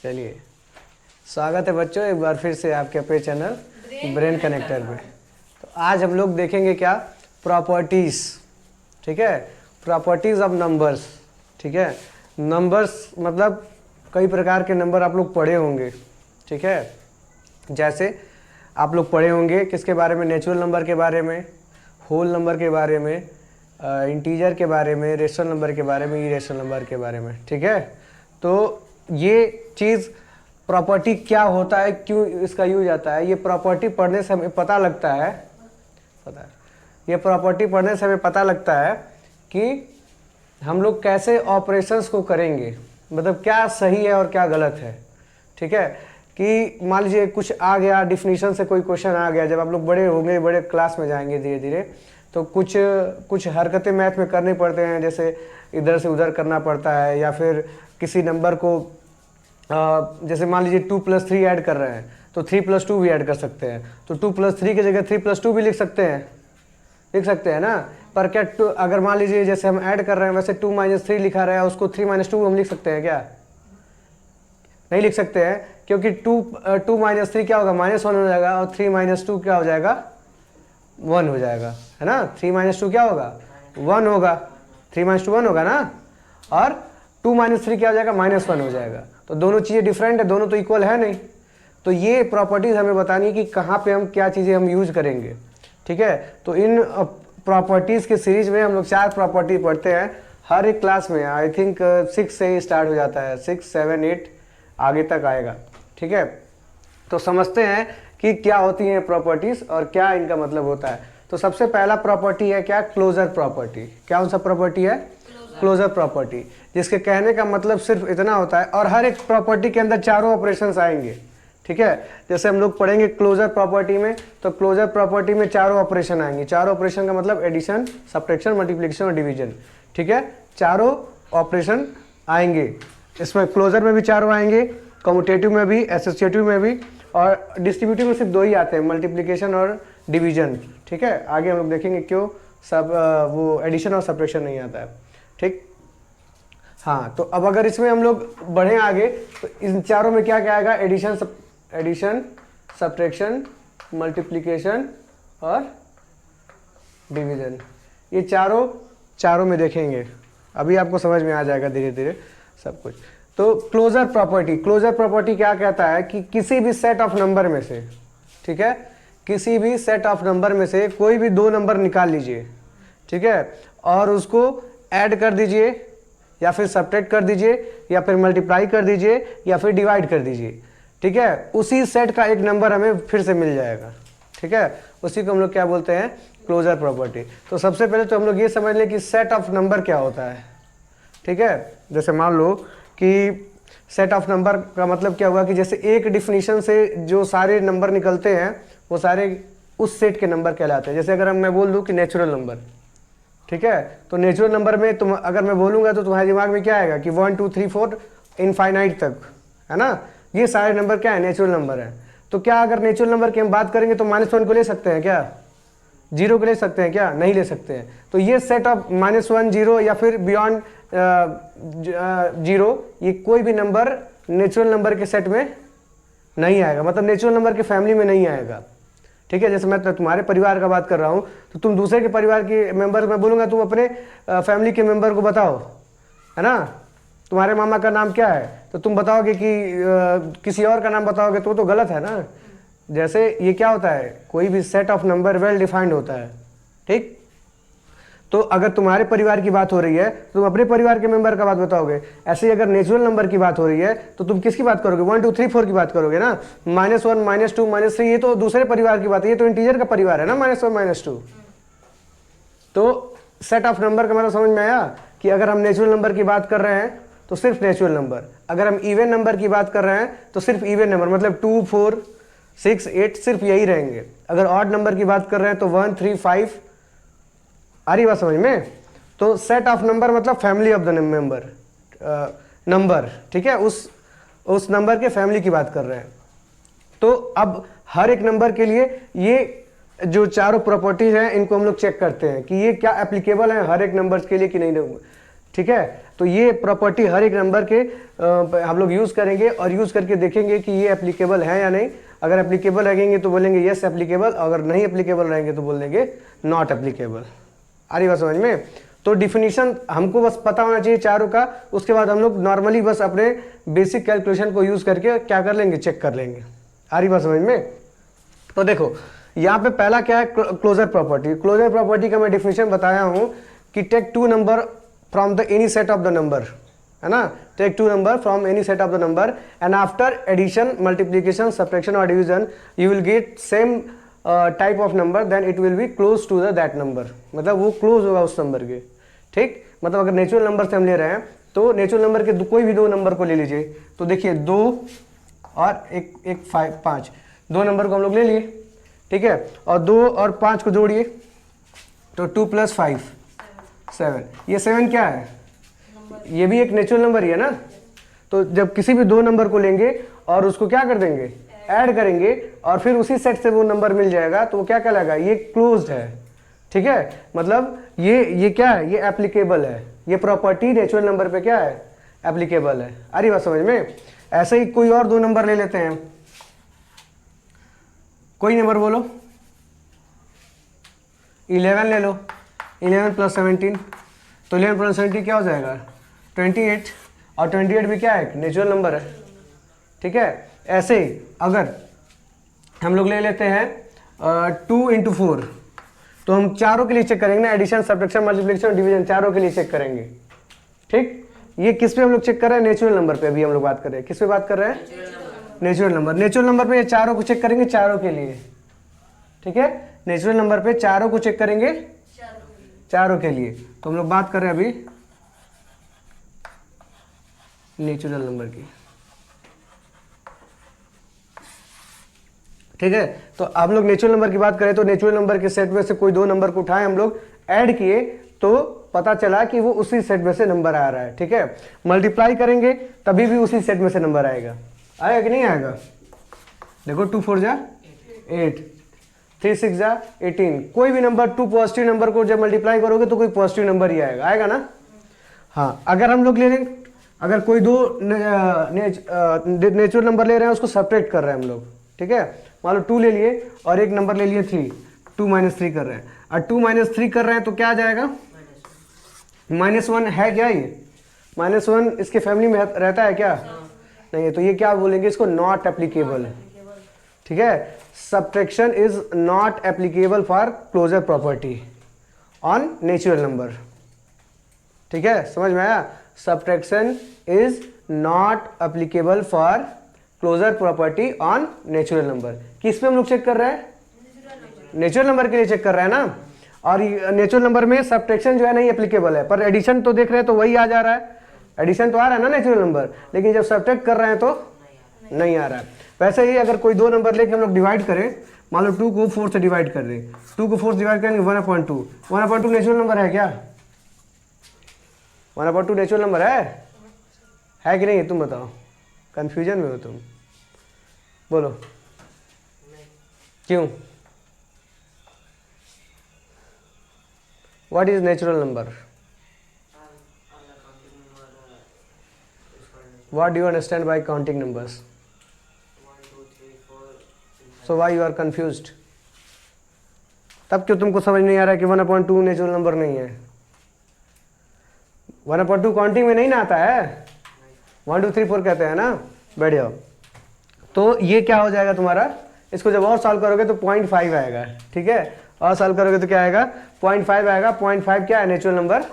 चलिए, स्वागत है बच्चों एक बार फिर से आपके अपने चैनल ब्रेन कनेक्टर पे। तो आज हम लोग देखेंगे क्या, प्रॉपर्टीज़। ठीक है, प्रॉपर्टीज़ ऑफ नंबर्स। ठीक है, नंबर्स मतलब कई प्रकार के नंबर आप लोग पढ़े होंगे। ठीक है, जैसे आप लोग पढ़े होंगे किसके बारे में, नेचुरल नंबर के बारे में, होल नंबर के बारे में, इंटीजर के बारे में, रेशनल नंबर के बारे में, इरेशनल नंबर के बारे में। ठीक है, तो ये चीज़ प्रॉपर्टी क्या होता है, क्यों इसका यूज आता है, ये प्रॉपर्टी पढ़ने से हमें पता लगता है, ये प्रॉपर्टी पढ़ने से हमें पता लगता है कि हम लोग कैसे ऑपरेशंस को करेंगे, मतलब क्या सही है और क्या गलत है। ठीक है, कि मान लीजिए कुछ आ गया, डिफिनीशन से कोई क्वेश्चन आ गया, जब आप लोग बड़े होंगे, बड़े क्लास में जाएंगे धीरे धीरे, तो कुछ हरकतें मैथ में करनी पड़ते हैं, जैसे इधर से उधर करना पड़ता है, या फिर किसी नंबर को जैसे मान लीजिए 2 + 3 ऐड कर रहे हैं तो 3 + 2 भी ऐड कर सकते हैं, तो 2 + 3 की जगह 3 + 2 भी लिख सकते हैं ना। पर क्या अगर मान लीजिए जैसे हम ऐड कर रहे हैं वैसे 2 - 3 लिखा रहा है, उसको 3 - 2 हम लिख सकते हैं क्या? नहीं लिख सकते हैं, क्योंकि 2 - 3 क्या होगा, -1 हो जाएगा, और 3 - 2 क्या हो जाएगा, 1 हो जाएगा, है ना। 3 - 2 क्या होगा, 1 होगा, 3 - 2 1 होगा ना, और 2 - 3 क्या हो जाएगा, -1 हो जाएगा। तो दोनों चीज़ें डिफरेंट है, दोनों तो इक्वल है नहीं। तो ये प्रॉपर्टीज़ हमें बतानी है कि कहाँ पे हम क्या चीज़ें हम यूज करेंगे। ठीक है, तो इन प्रॉपर्टीज़ के सीरीज में हम लोग 4 प्रॉपर्टी पढ़ते हैं हर एक क्लास में। आई थिंक 6 से ही स्टार्ट हो जाता है, 6, 7, 8 आगे तक आएगा। ठीक है, तो समझते हैं कि क्या होती हैं प्रॉपर्टीज़ और क्या इनका मतलब होता है। तो सबसे पहला प्रॉपर्टी है क्या, क्लोजर प्रॉपर्टी। क्या कौन सा प्रॉपर्टी है, क्लोजर प्रॉपर्टी, जिसके कहने का मतलब सिर्फ इतना होता है, और हर एक प्रॉपर्टी के अंदर चारों ऑपरेशंस आएंगे। ठीक है, जैसे हम लोग पढ़ेंगे क्लोजर प्रॉपर्टी में, तो क्लोजर प्रॉपर्टी में चारों ऑपरेशन आएंगे। चारों ऑपरेशन का मतलब एडिशन, सब्ट्रैक्शन, मल्टीप्लिकेशन और डिवीजन। ठीक है, चारों ऑपरेशन आएंगे इसमें, क्लोजर में भी चारों आएंगे, कम्यूटेटिव में भी, एसोसिएटिव में भी, और डिस्ट्रीब्यूटिव में सिर्फ 2 ही आते हैं, मल्टीप्लिकेशन और डिवीजन। ठीक है, आगे हम लोग देखेंगे क्यों सब वो एडिशन और सब्ट्रैक्शन नहीं आता है। ठीक, हाँ, तो अब अगर इसमें हम लोग बढ़ें आगे, तो इन चारों में क्या क्या आएगा, एडिशन, सब्ट्रैक्शन, मल्टीप्लिकेशन और डिवीजन। ये चारों में देखेंगे, अभी आपको समझ में आ जाएगा धीरे धीरे सब कुछ। तो क्लोजर प्रॉपर्टी क्या कहता है कि किसी भी सेट ऑफ नंबर में से, ठीक है, किसी भी सेट ऑफ नंबर में से कोई भी 2 नंबर निकाल लीजिए। ठीक है, और उसको ऐड कर दीजिए, या फिर सब्ट्रैक्ट कर दीजिए, या फिर मल्टीप्लाई कर दीजिए, या फिर डिवाइड कर दीजिए। ठीक है, उसी सेट का एक नंबर हमें फिर से मिल जाएगा। ठीक है, उसी को हम लोग क्या बोलते हैं, क्लोजर प्रॉपर्टी। तो सबसे पहले तो हम लोग ये समझ लें कि सेट ऑफ नंबर क्या होता है। ठीक है, जैसे मान लो कि सेट ऑफ नंबर का मतलब क्या हुआ कि जैसे एक डिफिनीशन से जो सारे नंबर निकलते हैं वो सारे उस सेट के नंबर कहलाते हैं। जैसे अगर मैं बोल दूं कि नेचुरल नंबर, ठीक है, तो नेचुरल नंबर में तुम अगर मैं बोलूंगा तो तुम्हारे दिमाग में क्या आएगा कि 1 2 3 4 इनफाइनाइट तक, है ना, ये सारे नंबर क्या है, नेचुरल नंबर है। तो क्या अगर नेचुरल नंबर की हम बात करेंगे तो -1 को ले सकते हैं क्या, 0 को ले सकते हैं क्या, नहीं ले सकते हैं। तो ये सेट ऑफ -1 0 या फिर बियॉन्ड 0, ये कोई भी नंबर नेचुरल नंबर के सेट में नहीं आएगा, मतलब नेचुरल नंबर के फैमिली में नहीं आएगा। ठीक है, जैसे मैं तुम्हारे परिवार का बात कर रहा हूँ, तो तुम दूसरे के परिवार के मेंबर, मैं बोलूँगा तुम अपने फैमिली के मेंबर को बताओ, है ना, तुम्हारे मामा का नाम क्या है, तो तुम बताओगे कि किसी और का नाम बताओगे तो गलत है ना। जैसे ये क्या होता है, कोई भी set of number well defined होता है। ठीक, तो अगर तुम्हारे परिवार की बात हो रही है तो तुम अपने परिवार के मेंबर का बात बताओगे। ऐसे ही अगर नेचुरल नंबर की बात हो रही है तो तुम किसकी बात करोगे, 1 2 3 4 की बात करोगे ना। -1 -2 -3 ये तो दूसरे परिवार की बात है, ये तो इंटीजर का परिवार है ना, -1 -2। तो सेट ऑफ नंबर का मतलब समझ में आया कि अगर हम नेचुरल नंबर की बात कर रहे हैं तो सिर्फ नेचुरल नंबर, अगर हम इवन नंबर की बात कर रहे हैं तो सिर्फ इवन नंबर, मतलब 2 4 6 8 सिर्फ यही रहेंगे। अगर ऑड नंबर की बात कर रहे हैं तो 1 3 5, आ रही बात समझ में। तो सेट ऑफ नंबर मतलब फैमिली ऑफ द नंबर, ठीक है, उस नंबर के फैमिली की बात कर रहे हैं। तो अब हर एक नंबर के लिए ये जो चारों प्रॉपर्टीज हैं इनको हम लोग चेक करते हैं कि ये क्या एप्लीकेबल है हर एक नंबर के लिए कि नहीं। ठीक है, तो तो ये प्रॉपर्टी हर एक नंबर के हम लोग यूज़ करेंगे और यूज़ करके देखेंगे कि ये एप्लीकेबल है या नहीं। अगर एप्लीकेबल रहेंगे तो बोलेंगे यस एप्लीकेबल, अगर नहीं एप्लीकेबल रहेंगे तो बोल देंगे नॉट एप्लीकेबल। आ रही बात समझ में? तो डिफिनीशन हमको बस पता होना चाहिए चारों का, उसके बाद हम लोग नॉर्मली बस अपने बेसिक कैलकुलेशन को यूज़ करके क्या कर लेंगे, चेक कर लेंगे। आ रही बात समझ में? तो देखो यहाँ पे पहला क्या है, क्लोजर प्रॉपर्टी। क्लोजर प्रॉपर्टी का मैं डिफिनीशन बताया हूँ कि take two number from the any set of the number, है ना, take two number from any set of the number and after addition, multiplication, subtraction और division you will get same type of number, then it will be close to the that number. मतलब वो close होगा उस number के, ठीक। मतलब अगर natural number से हम ले रहे हैं तो नेचुरल नंबर के कोई भी दो नंबर को ले लीजिए। तो देखिए 2 और एक 5 दो नंबर को हम लोग ले लिए, ठीक है, और 2 और 5 को जोड़िए तो 2 + 5 7। ये 7 क्या है, ये भी एक नेचुरल नंबर ही है ना। तो जब किसी भी दो नंबर को लेंगे और उसको क्या कर देंगे, ऐड करेंगे और फिर उसी सेट से वो नंबर मिल जाएगा तो वो क्या कहलाएगा, ये क्लोज्ड है, ठीक है। मतलब ये क्या है, ये एप्लीकेबल है, ये प्रॉपर्टी नेचुरल नंबर पे क्या है, एप्लीकेबल है। आ रही बात समझ में? ऐसे ही कोई और दो नंबर ले लेते हैं, कोई नंबर बोलो, 11 ले लो, 11 + 17, तो 11 + 17 क्या हो जाएगा, 28, और 28 भी क्या है, नेचुरल नंबर है, ठीक है। ऐसे ही अगर हम लोग ले लेते हैं 2 × 4, तो हम चारों के लिए चेक करेंगे ना, एडिशन, सब्ट्रैक्शन, मल्टीप्लिकेशन, डिवीजन, चारों के लिए चेक करेंगे, ठीक। ये किस पे हम लोग चेक कर रहे हैं, नेचुरल नंबर पे अभी हम लोग बात कर रहे हैं। किस पे बात कर रहे हैं, नेचुरल नंबर। नेचुरल नंबर पे ये चारों को चेक करेंगे, चारों के लिए, ठीक है। नेचुरल नंबर पे चारों को चेक करेंगे, चारों के लिए। तो हम लोग बात कर रहे हैं अभी नेचुरल नंबर की, ठीक है। तो आप लोग नेचुरल नंबर की बात करें तो नेचुरल नंबर के सेट में से कोई दो नंबर को उठाए, हम लोग ऐड किए तो पता चला कि वो उसी सेट में से नंबर आ रहा है, ठीक है। मल्टीप्लाई करेंगे तभी भी उसी सेट में से नंबर आएगा, आएगा कि नहीं आएगा। देखो 2 × 4 = 8, 3 × 6 = 18। कोई भी नंबर, 2 पॉजिटिव नंबर को जब मल्टीप्लाई करोगे तो कोई पॉजिटिव नंबर ही आएगा, आएगा ना। हाँ, अगर हम लोग ले लें, अगर कोई दो नेचुरल नंबर ले रहे हैं, उसको सब्ट्रैक्ट कर रहे हैं हम लोग, ठीक है। मान लो 2 ले लिए और एक नंबर ले लिए 3, 2 - 3 कर रहे हैं, और 2 - 3 कर रहे हैं तो क्या आ जाएगा, -1 है क्या, ये -1 इसके फैमिली में रहता है क्या, नहीं है। तो ये क्या बोलेंगे, इसको नॉट एप्लीकेबल, ठीक है। Subtraction is not applicable for closure property on natural number, ठीक है, समझ में आया। Subtraction is not applicable for closure property on natural number. किस पे हम लोग चेक कर रहे हैं, नेचुरल नंबर के लिए चेक कर रहे हैं ना। और नेचुरल नंबर में सब्ट्रैक्शन जो है नहीं एप्लीकेबल है, पर एडिशन तो देख रहे हैं तो वही आ जा रहा है, एडिशन तो आ रहा है ना नेचुरल नंबर, लेकिन जब सब्ट्रैक्ट कर रहे हैं तो नहीं आ रहा है। वैसे ही अगर कोई दो नंबर लेके हम लोग डिवाइड करें, मान लो 2 को 4 से डिवाइड कर रहे हैं, 2 को 4 से डिवाइड करेंगे 1/2, 1/2 नेचुरल नंबर है क्या, 1/2 नेचुरल नंबर है कि नहीं, तुम बताओ, कंफ्यूजन में हो तुम, बोलो क्यों। What is natural number, what do you understand by counting numbers, so why you are confused. तब क्यों तुमको समझ नहीं आ रहा है कि 1/2 नेचुरल नंबर नहीं है, 1/2 काउंटिंग में नहीं ना आता है, 1 2 3 4 कहते हैं ना। बैठ जाओ। तो ये क्या हो जाएगा तुम्हारा, इसको जब और सॉल्व करोगे तो 0.5 आएगा, ठीक है। और सॉल्व करोगे तो क्या आएगा, 0.5 आएगा। 0.5 क्या है, नेचुरल नंबर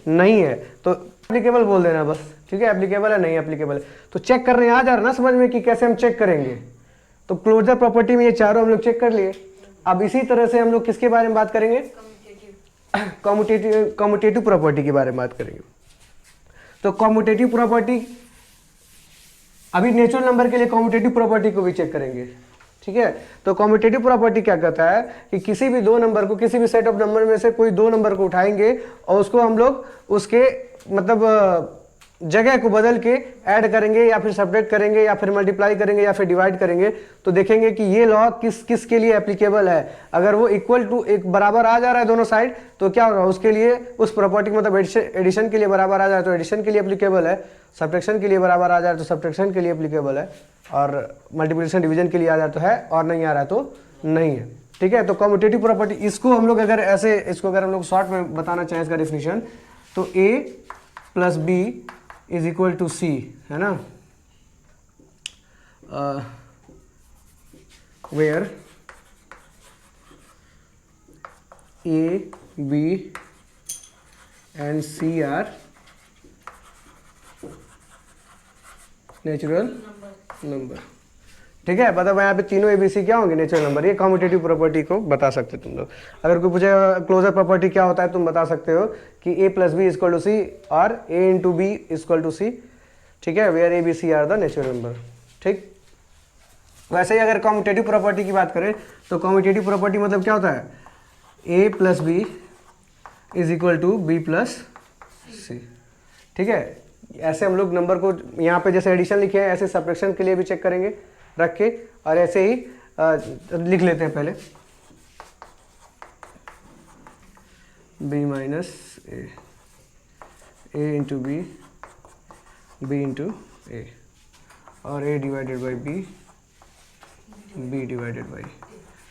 नहीं है, तो एप्लीकेबल बोल देना बस, ठीक है। एप्लीकेबल है, नहीं एप्लीकेबल है, तो चेक करने आ जा रहा ना समझ में कि कैसे हम चेक करेंगे। तो क्लोजर प्रॉपर्टी में ये चारों हम लोग चेक कर लिए। अब इसी तरह से हम लोग किसके बारे में बात करेंगे, कम्यूटेटिव प्रॉपर्टी के बारे में बात करेंगे। तो कम्यूटेटिव प्रॉपर्टी, अभी नेचुरल नंबर के लिए कम्यूटेटिव प्रॉपर्टी को भी चेक करेंगे, ठीक है। तो कम्यूटेटिव प्रॉपर्टी क्या कहता है कि किसी भी दो नंबर को, किसी भी सेट ऑफ नंबर में से कोई दो नंबर को उठाएंगे और उसको हम लोग उसके मतलब जगह को बदल के ऐड करेंगे या फिर सब्ट्रैक्ट करेंगे या फिर मल्टीप्लाई करेंगे या फिर डिवाइड करेंगे तो देखेंगे कि ये लॉ किस के लिए एप्लीकेबल है। अगर वो इक्वल टू एक बराबर आ जा रहा है दोनों साइड तो क्या होगा, उसके लिए उस प्रॉपर्टी मतलब एडिशन के लिए बराबर आ जाए तो एडिशन के लिए एप्लीकेबल है, सब्ट्रैक्शन के लिए बराबर आ जाए तो सब्ट्रैक्शन के लिए एप्लीकेबल है, और मल्टीप्लिकेशन डिवीजन के लिए आ जाए तो है और नहीं आ रहा है तो नहीं है। ठीक है, तो कम्यूटेटिव प्रॉपर्टी इसको हम लोग अगर ऐसे इसको अगर हम लोग शॉर्ट में बताना चाहें इसका डेफिनेशन तो a plus B is equal to C, है ना, where A B and C are natural number. ठीक है, मतलब यहाँ पे तीनों एबीसी क्या होंगे, नेचुरल नंबर। ये कम्यूटेटिव प्रॉपर्टी को बता सकते तुम लोग। अगर कोई पूछे क्लोजर प्रॉपर्टी क्या होता है तुम बता सकते हो कि a plus B equal to C और a into B equal to C. ठीक है, where A B C are the natural number. ठीक, वैसे ही अगर कम्यूटेटिव प्रॉपर्टी की बात करें तो कम्यूटेटिव प्रॉपर्टी मतलब क्या होता है, a plus B is equal to B plus C. ठीक है, ऐसे हम लोग नंबर को यहाँ पे जैसे एडिशन लिखे हैं ऐसे सब्ट्रैक्शन के लिए भी चेक करेंगे रख के, और ऐसे ही लिख लेते हैं पहले b minus A into B into A और a divided by B divided by.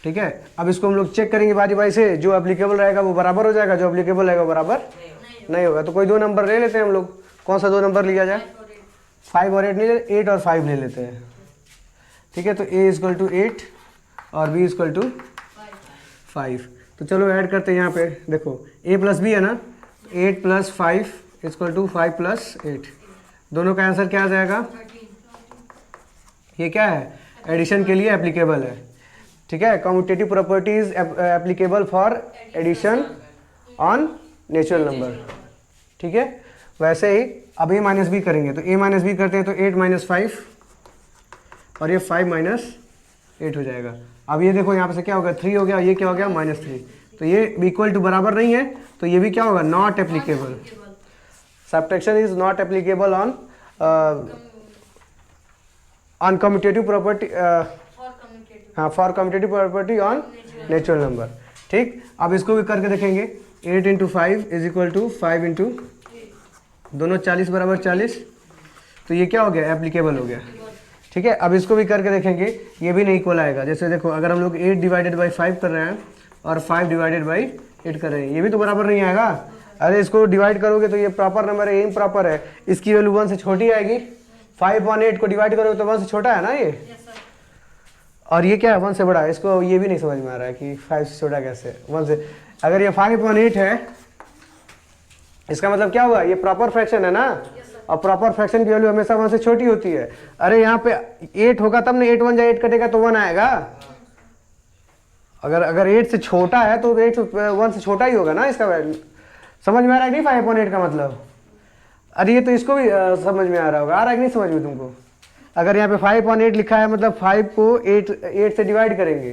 ठीक है, अब इसको हम लोग चेक करेंगे बारी बारी से, जो एप्लीकेबल रहेगा वो बराबर हो जाएगा, जो एप्लीकेबल रहेगा वो बराबर नहीं होगा। तो कोई दो नंबर ले लेते हैं हम लोग, कौन सा दो नंबर लिया जाए, 5 और 8 नहीं ले, 8 और 5 ले लेते हैं। ठीक है, तो a इक्वल टू 8 और b इक्वल टू 5। तो चलो ऐड करते हैं यहाँ पे, देखो a प्लस बी है ना, 8 प्लस 5 इक्वल टू 5 प्लस 8, दोनों का आंसर क्या आ जाएगा, ये क्या है, एडिशन के लिए एप्लीकेबल है। ठीक है, commutative property is applicable for addition on natural number. ठीक है, वैसे ही अब a माइनस बी करेंगे तो a माइनस बी करते हैं तो 8 माइनस 5 और ये 5 माइनस 8 हो जाएगा। अब ये देखो यहाँ पे से क्या होगा, 3 हो गया, ये क्या हो गया -3, तो ये इक्वल टू बराबर नहीं है तो ये भी क्या होगा, not applicable. Subtraction is not applicable on commutative property, हाँ for commutative property on natural number. ठीक, अब इसको भी करके देखेंगे, 8 into 5 is equal to 5 into दोनों 40 बराबर 40, तो ये क्या हो गया, एप्लीकेबल हो गया। ठीक है, अब इसको भी करके देखेंगे, ये भी नहीं इक्वल आएगा। जैसे देखो अगर हम लोग 8 डिवाइडेड बाई 5 कर रहे हैं और 5 डिवाइडेड बाई 8 कर रहे हैं, ये भी तो बराबर नहीं आएगा। अरे इसको डिवाइड करोगे तो ये प्रॉपर नंबर है, ये इम्प्रॉपर है, इसकी वैल्यू 1 से छोटी आएगी। 5 और 8 को डिवाइड करोगे तो 1 से छोटा है ना ये, और ये क्या है 1 से बड़ा है। इसको ये भी नहीं समझ में आ रहा है कि 5 से छोटा कैसे 1 से। अगर ये 5 और 8 है इसका मतलब क्या हुआ, ये प्रॉपर फ्रैक्शन है ना, और प्रॉपर फ्रैक्शन की वैल्यू हमेशा 1 से छोटी होती है। अरे यहाँ पे 8 होगा तब ना, 8 1 जा 8 कटेगा तो 1 आएगा। अगर 8 से छोटा है तो 8 1 से छोटा ही होगा ना इसका वैल्यू। समझ में आ रहा है नहीं 5 और 8 का मतलब। अरे ये तो इसको भी समझ में आ रहा होगा, आ रहा है कि नहीं समझ में तुमको। अगर यहाँ पे 5 और 8 लिखा है मतलब 5 को 8 से डिवाइड करेंगे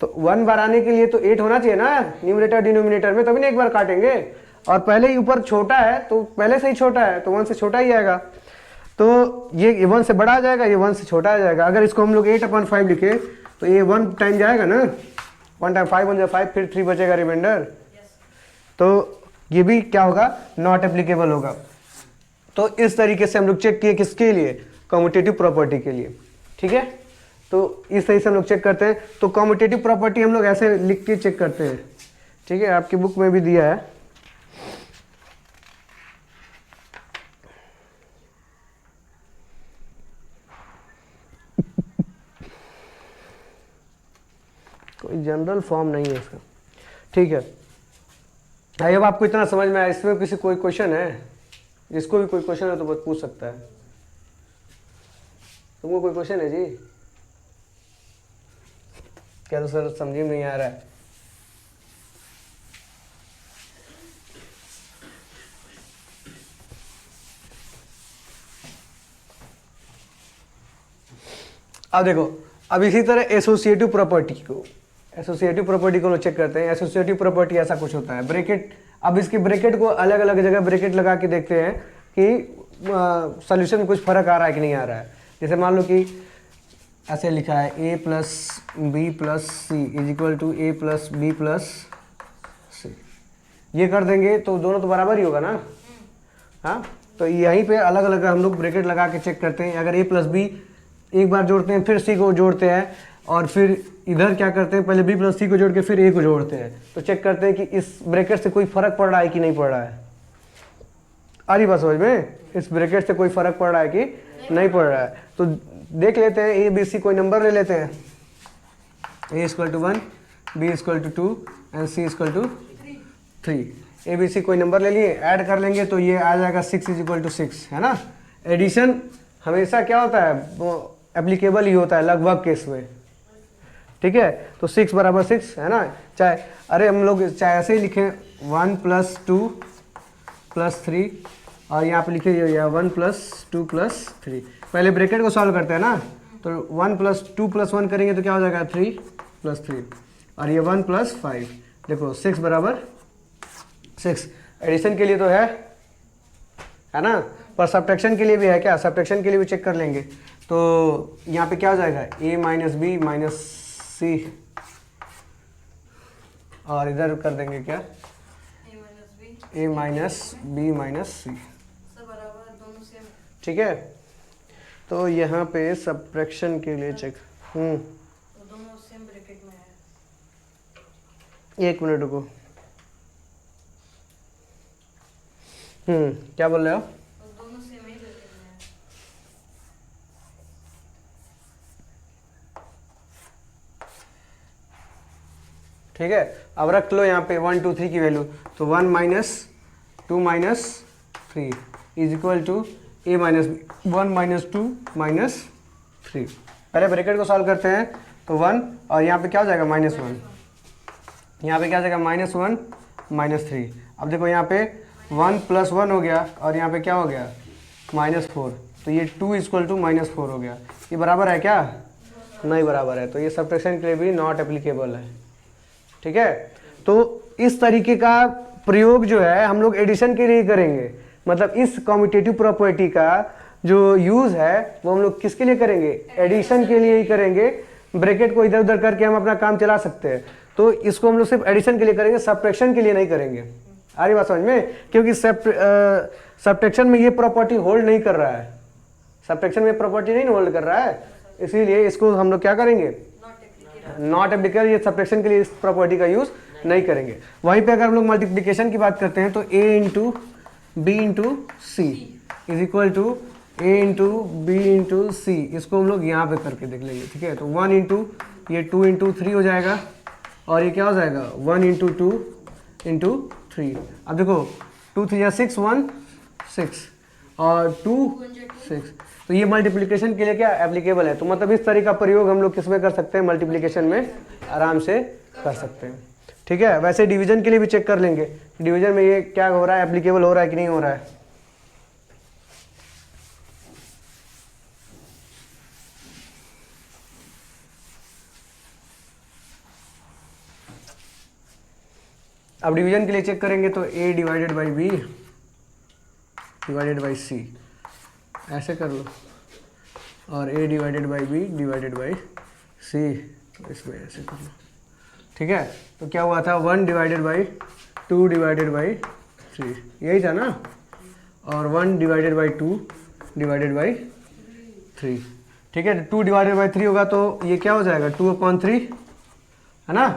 तो 1 बार आने के लिए तो 8 होना चाहिए ना न्यूमरेटर डिनोमिनेटर में, तभी ना एक बार काटेंगे। और पहले ही ऊपर छोटा है तो पहले से ही छोटा है तो 1 से छोटा ही आएगा, तो ये 1 से बड़ा आ जाएगा, ये 1 से छोटा आ जाएगा। अगर इसको हम लोग 8/5 लिखे तो ये 1 टाइम जाएगा ना, 1 टाइम 5 1 जा 5, फिर 3 बचेगा रिमाइंडर, तो ये भी क्या होगा, नॉट एप्लीकेबल होगा। तो इस तरीके से हम लोग चेक किए, किसके लिए, कम्यूटेटिव प्रॉपर्टी के लिए। ठीक है, तो इस तरीके से हम लोग चेक करते हैं। तो कम्यूटेटिव प्रॉपर्टी हम लोग ऐसे लिख के चेक करते हैं। ठीक है, आपकी बुक में भी दिया है। कोई जनरल फॉर्म नहीं है इसका। ठीक है, आई होप आपको इतना समझ में आया। इसमें किसी कोई क्वेश्चन है, जिसको भी कोई क्वेश्चन है तो बस पूछ सकता है। तुमको कोई क्वेश्चन है जी? क्या तो सर समझ में नहीं आ रहा है। अब देखो, अब इसी तरह एसोसिएटिव प्रॉपर्टी को हम चेक करते हैं। एसोसिएटिव प्रॉपर्टी ऐसा कुछ होता है, ब्रैकेट। अब इसकी ब्रैकेट को अलग अलग जगह ब्रैकेट लगा के देखते हैं कि सॉल्यूशन में कुछ फ़र्क आ रहा है कि नहीं आ रहा है। जैसे मान लो कि ऐसे लिखा है a plus B plus C is equal to A plus B plus C, ये कर देंगे तो दोनों तो बराबर ही होगा ना। हाँ, तो यहीं पे अलग अलग हम लोग ब्रैकेट लगा के चेक करते हैं। अगर a प्लस बी एक बार जोड़ते हैं, फिर c को जोड़ते हैं, और फिर इधर क्या करते हैं, पहले b प्लस सी को जोड़ के फिर a को जोड़ते हैं, तो चेक करते हैं कि इस ब्रैकेट से कोई फ़र्क पड़ रहा है कि नहीं पड़ रहा है। आ रही बात समझ में? इस ब्रैकेट से कोई फ़र्क पड़ रहा है कि नहीं पड़ रहा है। तो देख लेते हैं, ए बी सी कोई नंबर ले लेते हैं। a equal to 1, b equal to 2 and c equal to 3। A B C कोई नंबर ले लिए, ऐड कर लेंगे तो ये आ जाएगा 6 इज इक्वल टू 6, है ना। एडिशन हमेशा क्या होता है, वो एप्लीकेबल ही होता है लगभग केस में, ठीक है। तो 6 बराबर 6 है ना। चाहे अरे हम लोग चाहे ऐसे ही लिखें 1 प्लस 2 प्लस 3, और यहाँ पे लिखे 1 प्लस 2 प्लस 3। पहले ब्रैकेट को सॉल्व करते हैं ना, तो 1 प्लस 2 प्लस 1 करेंगे तो क्या हो जाएगा 3 प्लस 3, और ये 1 प्लस 5। देखो 6 बराबर 6 एडिशन के लिए तो है ना, पर सब्ट्रैक्शन के लिए भी है क्या, सब्ट्रैक्शन के लिए भी चेक कर लेंगे। तो यहाँ पे क्या हो जाएगा a माइनस बी माइनस सी, और इधर कर देंगे क्या a माइनस बी माइनस सी, ठीक है। तो यहाँ पे सब्ट्रैक्शन के लिए चेक दोनों सेम ब्रैकेट में है। 1 मिनट रुको। क्या बोल रहे हो? दोनों सेम ही ब्रैकेट में है। ठीक है, अब रख लो यहाँ पे 1 2 3 की वैल्यू। तो 1 minus 2 minus 3 is equal to a minus 1 minus 2 minus 3। पहले ब्रैकेट को सॉल्व करते हैं, तो 1 और यहाँ पे क्या हो जाएगा -1, यहाँ पे क्या हो जाएगा -1 -3। अब देखो यहाँ पे 1 प्लस 1 हो गया, और यहाँ पे क्या हो गया -4, तो ये 2 इक्वल टू -4 हो गया। ये बराबर है क्या? नहीं बराबर है, तो ये सब्ट्रैक्शन के लिए भी नॉट एप्लीकेबल है, ठीक है। तो इस तरीके का प्रयोग जो है हम लोग एडिशन के लिए ही करेंगे, मतलब इस कम्यूटेटिव प्रॉपर्टी का जो यूज़ है वो हम लोग किसके लिए करेंगे, एडिशन के लिए ही करेंगे। ब्रैकेट को इधर उधर करके हम अपना काम चला सकते हैं, तो इसको हम लोग सिर्फ एडिशन के लिए करेंगे, सब्ट्रैक्शन के लिए नहीं करेंगे। आ रही बात समझ में? क्योंकि सब्ट्रैक्शन में ये प्रॉपर्टी होल्ड नहीं कर रहा है, सब्ट्रैक्शन में प्रॉपर्टी नहीं होल्ड कर रहा है, इसीलिए इसको हम लोग क्या करेंगे, नॉट एप्लीकेबल। ये सब्ट्रैक्शन के लिए इस प्रॉपर्टी का यूज़ नहीं करेंगे। वहीं पे अगर हम लोग मल्टीप्लिकेशन की बात करते हैं, तो a into B into C is equal to a into B into C, इसको हम लोग यहाँ पे करके देख लेंगे, ठीक है। तो 1 इंटू ये 2 इंटू 3 हो जाएगा, और ये क्या हो जाएगा 1 इंटू 2 इंटू 3। अब देखो 2 3 6 1 6 और 2 6, तो ये मल्टीप्लिकेशन के लिए क्या एप्लीकेबल है। तो मतलब इस तरह का प्रयोग हम लोग किस में कर सकते हैं, मल्टीप्लिकेशन में आराम से कर सकते हैं, ठीक है। वैसे डिवीजन के लिए भी चेक कर लेंगे, डिवीजन में ये क्या हो रहा है, एप्लीकेबल हो रहा है कि नहीं हो रहा है। अब डिवीजन के लिए चेक करेंगे, तो a divided by B divided by C, ऐसे कर लो, और a divided by B divided by C, इसमें ऐसे कर लो, ठीक है। तो क्या हुआ था 1 डिवाइडेड बाई 2 डिवाइडेड बाई 3, यही था ना, और 1 डिवाइडेड बाई 2 डिवाइडेड बाई 3, ठीक है। 2 डिवाइडेड बाई 3 होगा, तो ये क्या हो जाएगा 2/3, है ना।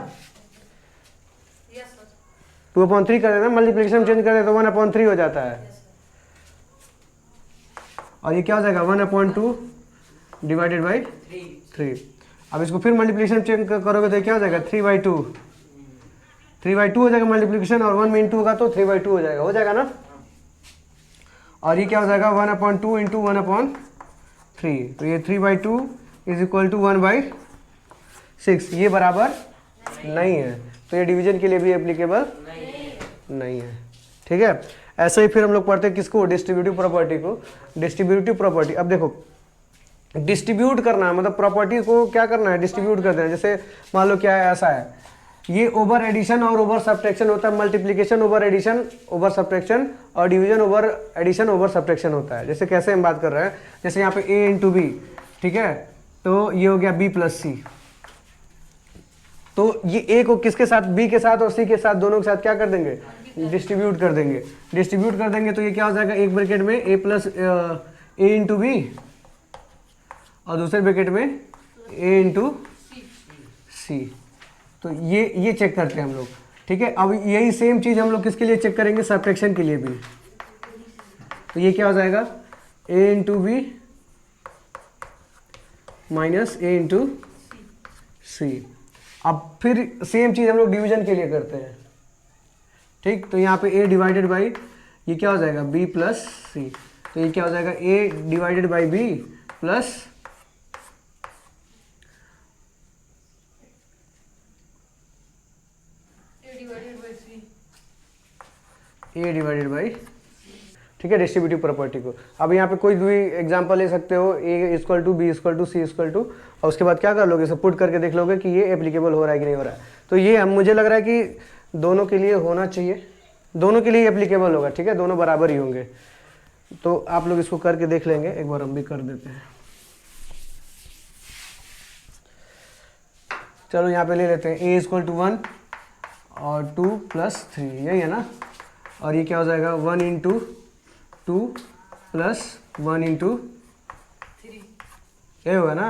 2/3 कर देना, मल्टीप्लिकेशन चेंज कर दे तो 1/3 हो जाता है, और ये क्या हो जाएगा 1/2 डिवाइडेड बाई 3। अब इसको फिर मल्टीप्लिकेशन चेंज करोगे तो क्या हो जाएगा 3/2 हो जाएगा मल्टीप्लिकेशन, और 1 में इंटू होगा तो 3/2 हो जाएगा ना। और ये क्या हो जाएगा 1/2 इंटू 1/3, तो ये 3/2 इज इक्वल टू 1/6। ये बराबर नहीं है, तो ये डिवीजन के लिए भी एप्लीकेबल नहीं है, ठीक है। ऐसे ही फिर हम लोग पढ़ते हैं किसको, डिस्ट्रीब्यूटिव प्रॉपर्टी को। डिस्ट्रीब्यूटिव प्रॉपर्टी, अब देखो डिस्ट्रीब्यूट करना है, मतलब प्रॉपर्टी को क्या करना है, डिस्ट्रीब्यूट करते हैं। जैसे मान लो क्या है, ऐसा है ये ओवर एडिशन और ओवर सब्ट्रैक्शन होता है, multiplication over addition over subtraction और division over addition over subtraction होता है। जैसे कैसे हम बात कर रहे हैं, जैसे यहाँ पे a इंटू बी, ठीक है, तो ये हो गया b प्लस सी। तो ये a को किसके साथ, b के साथ और c के साथ, दोनों के साथ क्या कर देंगे, डिस्ट्रीब्यूट कर देंगे। डिस्ट्रीब्यूट कर देंगे तो ये क्या हो जाएगा, एक ब्रैकेट में a plus a into B और दूसरे ब्रैकेट में a इंटू सी। तो ये चेक करते हैं हम लोग, ठीक है। अब यही सेम चीज़ हम लोग किसके लिए चेक करेंगे, सब्ट्रैक्शन के लिए भी। तो ये क्या हो जाएगा, a into B minus a into C. अब फिर सेम चीज़ हम लोग डिवीजन के लिए करते हैं, ठीक। तो यहाँ पे a डिवाइडेड बाई ये क्या हो जाएगा, b प्लस सी। तो ये क्या हो जाएगा, a divided by b plus a divided by, ठीक है, डिस्ट्रीब्यूटिव प्रॉपर्टी को। अब यहाँ पे कोई भी एग्जांपल ले सकते हो, a equal to B equal to C equal to, और उसके बाद क्या कर लोगे, इसे पुट करके देख लोगे कि ये एप्लीकेबल हो रहा है कि नहीं हो रहा है। तो ये मुझे लग रहा है कि दोनों के लिए होना चाहिए, दोनों के लिए एप्लीकेबल होगा, ठीक है, दोनों बराबर ही होंगे। तो आप लोग इसको करके देख लेंगे, एक बार हम भी कर देते हैं। चलो यहाँ पे ले लेते हैं a इक्वल टू 1 और 2 प्लस 3, यही है ना। और ये क्या हो जाएगा, 1 इंटू 2 प्लस 1 इंटू 3, ये होगा ना।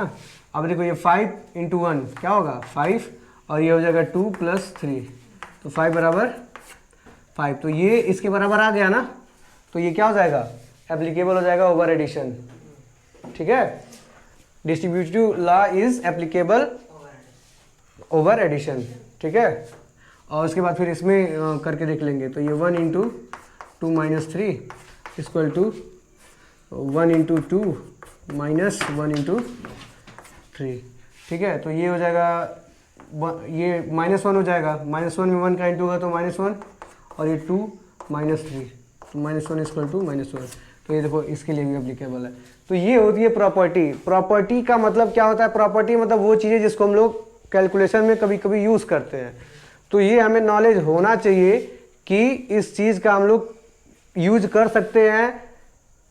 अब देखो ये 5 इंटू 1 क्या होगा, 5, और ये हो जाएगा 2 प्लस 3, तो 5 बराबर 5। तो ये इसके बराबर आ गया ना, तो ये क्या हो जाएगा, एप्लीकेबल हो जाएगा ओवर एडिशन, ठीक है। Distributive law is applicable over addition, ठीक है। और उसके बाद फिर इसमें करके देख लेंगे। तो ये 1 into 2 minus 3 equal to 1 into 2 minus 1 into 3, ठीक है। तो ये हो जाएगा, ये -1 हो जाएगा, -1 में 1 का इंटू होगा तो -1, और ये 2 माइनस 3, तो -1 इक्वल टू -1। तो ये देखो इसके लिए भी एप्लीकेबल है। तो ये होती है प्रॉपर्टी। प्रॉपर्टी का मतलब क्या होता है, प्रॉपर्टी मतलब वो चीज़ें जिसको हम लोग कैलकुलेशन में कभी कभी यूज़ करते हैं। तो ये हमें नॉलेज होना चाहिए कि इस चीज़ का हम लोग यूज कर सकते हैं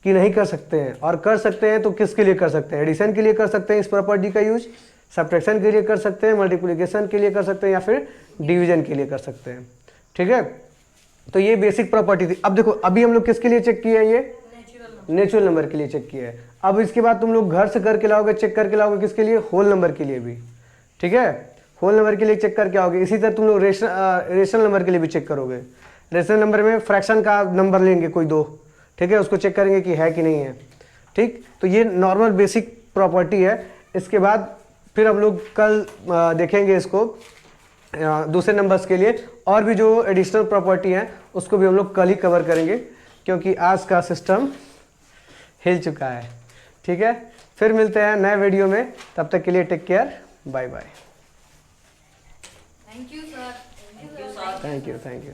कि नहीं कर सकते हैं, और कर सकते हैं तो किसके लिए कर सकते हैं, एडिशन के लिए कर सकते हैं इस प्रॉपर्टी का यूज, सब्ट्रैक्शन के लिए कर सकते हैं, मल्टीप्लिकेशन के लिए कर सकते हैं, या फिर डिवीजन के लिए कर सकते हैं, ठीक है। तो ये बेसिक प्रॉपर्टी थी। अब देखो अभी हम लोग किसके लिए चेक किया है, ये नेचुरल नंबर के लिए चेक किया है। अब इसके बाद तुम लोग घर से करके लाओगे, चेक करके लाओगे किसके लिए, होल नंबर के लिए भी, ठीक है। होल नंबर के लिए चेक करके आओगे। इसी तरह तुम लोग रेशनल नंबर के लिए भी चेक करोगे। रेशनल नंबर में फ्रैक्शन का नंबर लेंगे कोई दो, ठीक है, उसको चेक करेंगे कि है कि नहीं है, ठीक। तो ये नॉर्मल बेसिक प्रॉपर्टी है। इसके बाद फिर हम लोग कल देखेंगे इसको दूसरे नंबर्स के लिए, और भी जो एडिशनल प्रॉपर्टी है उसको भी हम लोग कल ही कवर करेंगे, क्योंकि आज का सिस्टम हिल चुका है, ठीक है। फिर मिलते हैं नए वीडियो में, तब तक के लिए take care, bye bye. Thank you sir. Thank you.